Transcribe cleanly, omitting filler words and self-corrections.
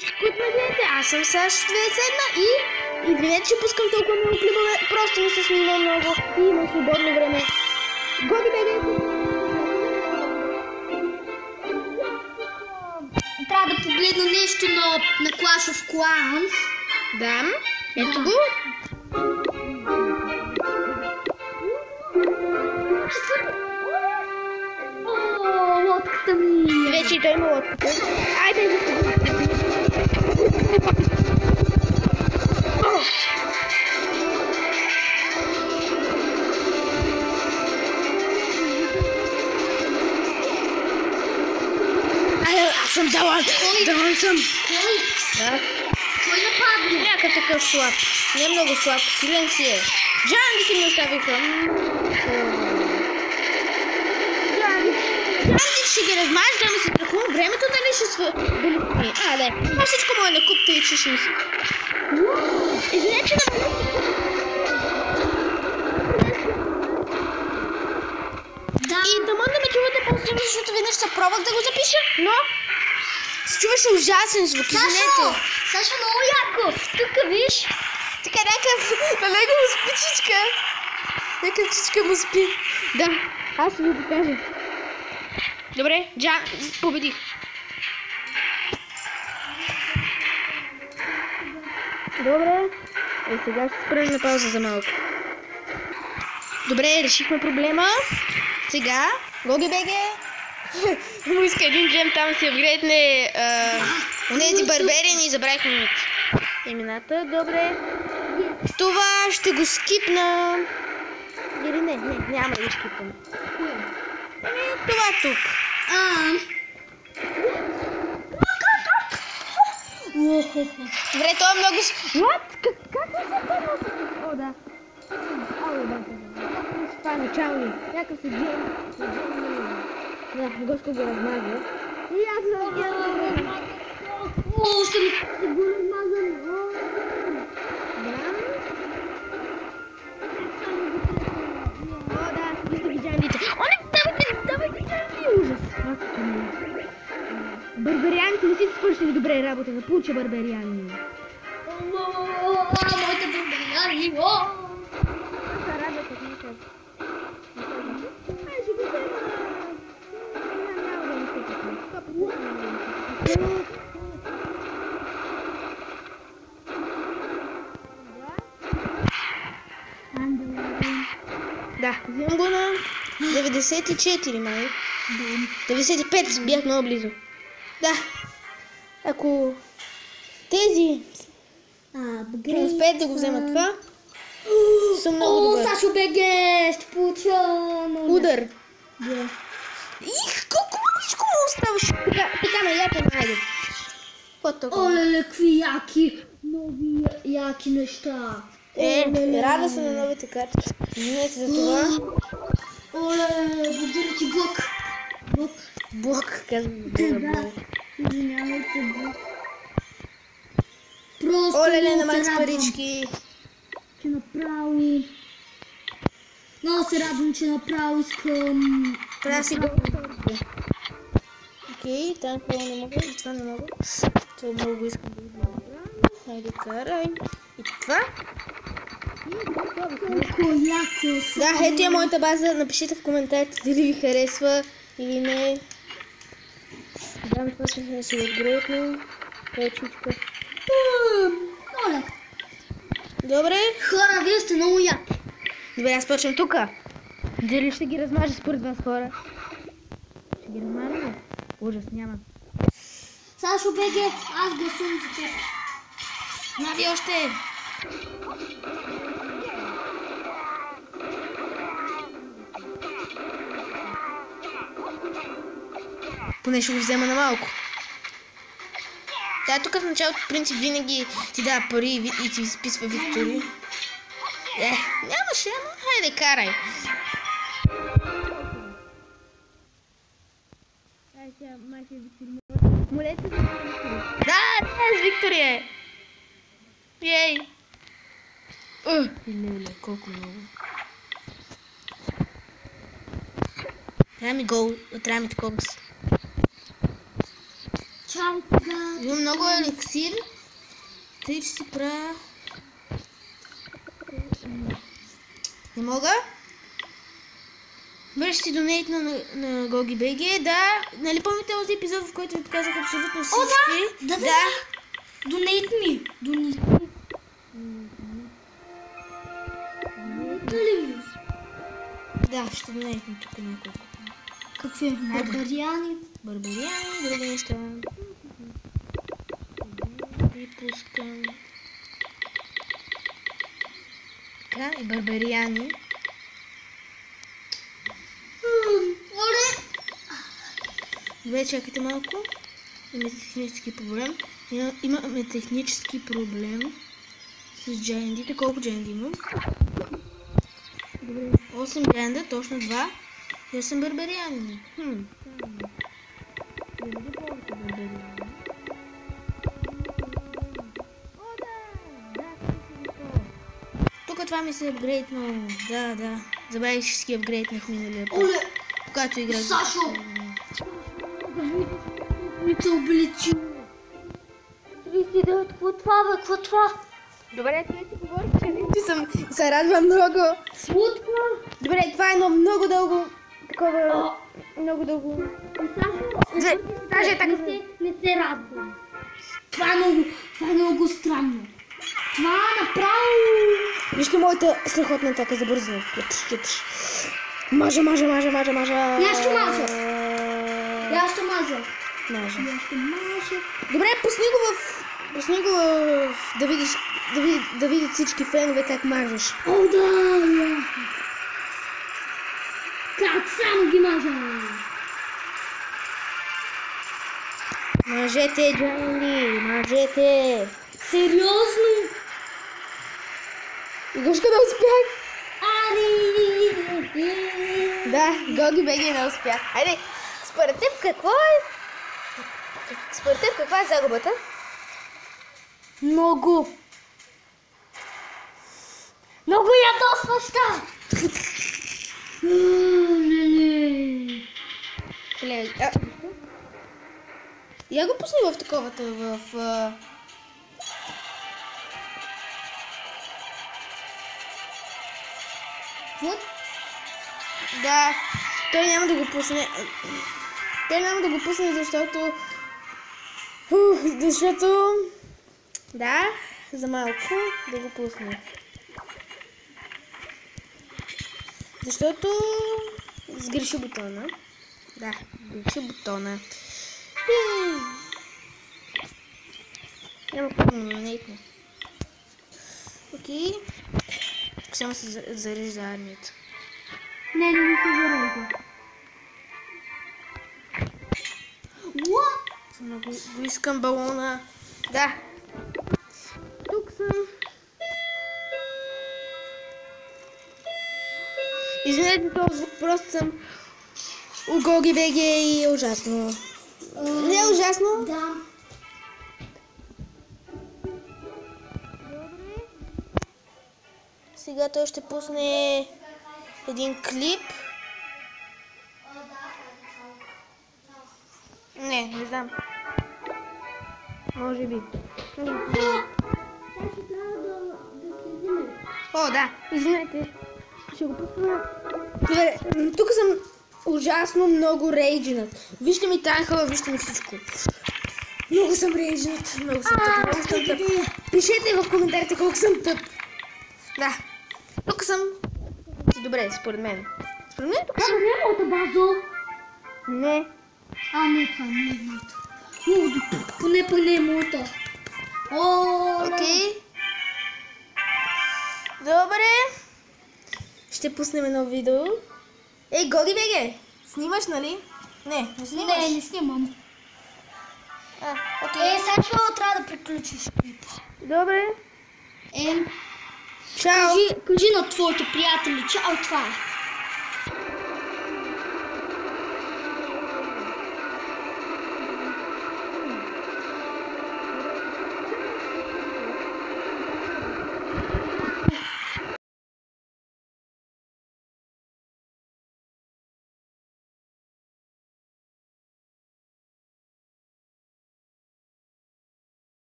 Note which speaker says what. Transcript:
Speaker 1: Кутнагете, аз съм Сашо 2007 и извинете, че пускам толкова много клипове, просто не се снимам много и имам свободно време. Годи беге!
Speaker 2: Трябва да погледна нещо на Clash of Clans.
Speaker 1: Да, ето го.
Speaker 2: О, лодката ми!
Speaker 1: Вече и той има лодката. Айде, аз съм даван. Даван съм.
Speaker 2: Кой?
Speaker 1: Да.
Speaker 2: Кой нападна?
Speaker 1: Някакъв такъв слаб. Не много слаб, силен си е. Джангите ми оставиха. Джангите ще ги размажа, да ми се страхувам времето, дали ще свърши. А, да. Това всичко мое на купта и че ще ми се. Извинете, че
Speaker 2: Да.
Speaker 1: И да мога да ме чувате по-силно, защото веднъж се пробвах да го запиша, но се чуваше ужасен звук. Извинете.
Speaker 2: Сашо, много яко! Тук виж!
Speaker 1: Така някакъв, на него му спи чичка. Някакъв чичка му спи. Да, аз ще ви покажа. Добре, Джан, победих. Добре, и сега ще спрем на пауза за малко. Добре, решихме проблема. Сега, Гоги беге. Му иска един джем там си апгрейдне онези барбери, ни забравихме имената. Добре. Това ще го скипна. Или не, няма да го скипам. Това тук. Добре, това е много... What? Как не се първо? О, да. Това е начални. Някакъв се джем. Да, Гошко го размазва. И аз разгледам.
Speaker 2: О, ще го размазам.
Speaker 1: Да. О, да, вижте ги джандите. О, не, давайте джанди. Ужас. Барбарианите не си свършили добре работа. Да получа барбариани.
Speaker 2: Моите барбариани.
Speaker 1: Аз радвам как не се. Ай, ще го взема. Няма да не се пътне. Да, вземам го на 94 май. 95 бях много близо. Да. Ако тези успеят да го вземат това, съм много добър.
Speaker 2: О, Сашо беге! Ще получа...
Speaker 1: Удар. Да. Их, колко маличко му оставаш. Така ме яка найде. Какво толкова?
Speaker 2: Оле, какви яки, нови яки неща.
Speaker 1: Рада се на новите карти. Извинете за това.
Speaker 2: Оле, благодаря ти, Бог.
Speaker 1: Бог, казвам.
Speaker 2: Да, извинявайте, Бог. Просто
Speaker 1: Оле, на
Speaker 2: много
Speaker 1: Макс
Speaker 2: се радвам,
Speaker 1: парички.
Speaker 2: че направо... Много се радвам, че направо искам...
Speaker 1: Трябва да си го... Окей, там това не мога, и това не мога. Това много искам да го направя. Хайде, карай. И това.
Speaker 2: Колко яко са.
Speaker 1: Да, ето е моята база. Напишете в коментарите дали ви харесва или не. Дам това да си го отгрейдна. Точичка.
Speaker 2: Оле,
Speaker 1: Добре.
Speaker 2: хора, вие сте много яки.
Speaker 1: Добре, аз почвам тука. Дали ще ги размажа според вас, хора? Ще ги размажа ли? Ужас, няма.
Speaker 2: Сашо беге, аз гласувам за теб.
Speaker 1: Нави още! Поне ще го взема на малко. Да, тук в началото принцип винаги ти дава пари и ти изписва виктори. Нямаше, ама хайде карай. Молете за Виктория. Да, с Виктория. Ей! Леле, колко много. Трябва ми гол, трябва ми такова си.
Speaker 2: Чао сега.
Speaker 1: Имам много еликсир. Тъй, че си правя... Не мога? Добре, ще си донейтна на GogiBG. Да, нали помните този епизод, в който ви показах абсолютно всички?
Speaker 2: О, да. Донейт ми. Дали ми?
Speaker 1: Да, ще донейтна тук няколко.
Speaker 2: Какви? Барбариани?
Speaker 1: Барбариани, други неща. И пускам. Така, и барбариани.
Speaker 2: Оле!
Speaker 1: Добре, чакайте малко. Имаме технически проблем. Имаме технически проблем с джайндите. Колко джайнди имам? Добре, 8 джайнда, точно 2. Я съм барбариани. Тук това ми се апгрейднало. Да. Забравих, че си апгрейднах миналия път.
Speaker 2: Оле!
Speaker 1: Когато играх.
Speaker 2: Сашо! Ми се обличи. 39, какво това?
Speaker 1: Добре, това си говори, че се радвам много.
Speaker 2: Смутно.
Speaker 1: Добре, това е едно много дълго, такова, много дълго.
Speaker 2: Сашо,
Speaker 1: Даже е така.
Speaker 2: не се радвам. Това е много странно. Това направо...
Speaker 1: Вижте моята страхотна атака за бързина. Мажа.
Speaker 2: Я ще мажа.
Speaker 1: Добре, пусни го да видят всички фенове как мажеш.
Speaker 2: О, да! Как само ги мажа?
Speaker 1: Мажете, Джанди, мажете.
Speaker 2: Сериозно?
Speaker 1: Игушка да успях.
Speaker 2: Ари!
Speaker 1: Да, GogiBG не успях. Айде, според теб каква е загубата?
Speaker 2: Много ядосваща!
Speaker 1: Я го пусни в таковата,
Speaker 2: Вот.
Speaker 1: Да, той няма да го пусне. Защото... Да, за малко да го пусне. Защото... сгреши бутона. Да, сгреши бутона. Няма какво да нанейтне. Окей. Само се зарежда армията.
Speaker 2: Не се зарежда. What?
Speaker 1: Много го искам балона. Да. Тук съм. Извинете този звук, просто съм у GogiBG и е ужасно. Не е ужасно?
Speaker 2: Да.
Speaker 1: Сега той ще пусне един клип. Не знам. Може би. О, да. Извинете. Ще го пусна. Добре, тук съм ужасно много рейджинът. Вижте ми танхала, вижте ми всичко. Много съм рейджинът. Много съм тъп. Пишете в коментарите колко съм тъп. Да. Тук съм. Добре, според мен. Според мен тук съм.
Speaker 2: Не е моята база.
Speaker 1: Не.
Speaker 2: Не, това не е моята. Поне е моята.
Speaker 1: Окей. Добре. Ще пуснем едно видео. Ей, GogiBG! Снимаш, нали? Не снимаш.
Speaker 2: Не снимам.
Speaker 1: Окей.
Speaker 2: Сашо, трябва да приключиш клипа.
Speaker 1: Добре.
Speaker 2: Чао.
Speaker 1: Чао.
Speaker 2: Кажи на твоите приятели. Чао, това е.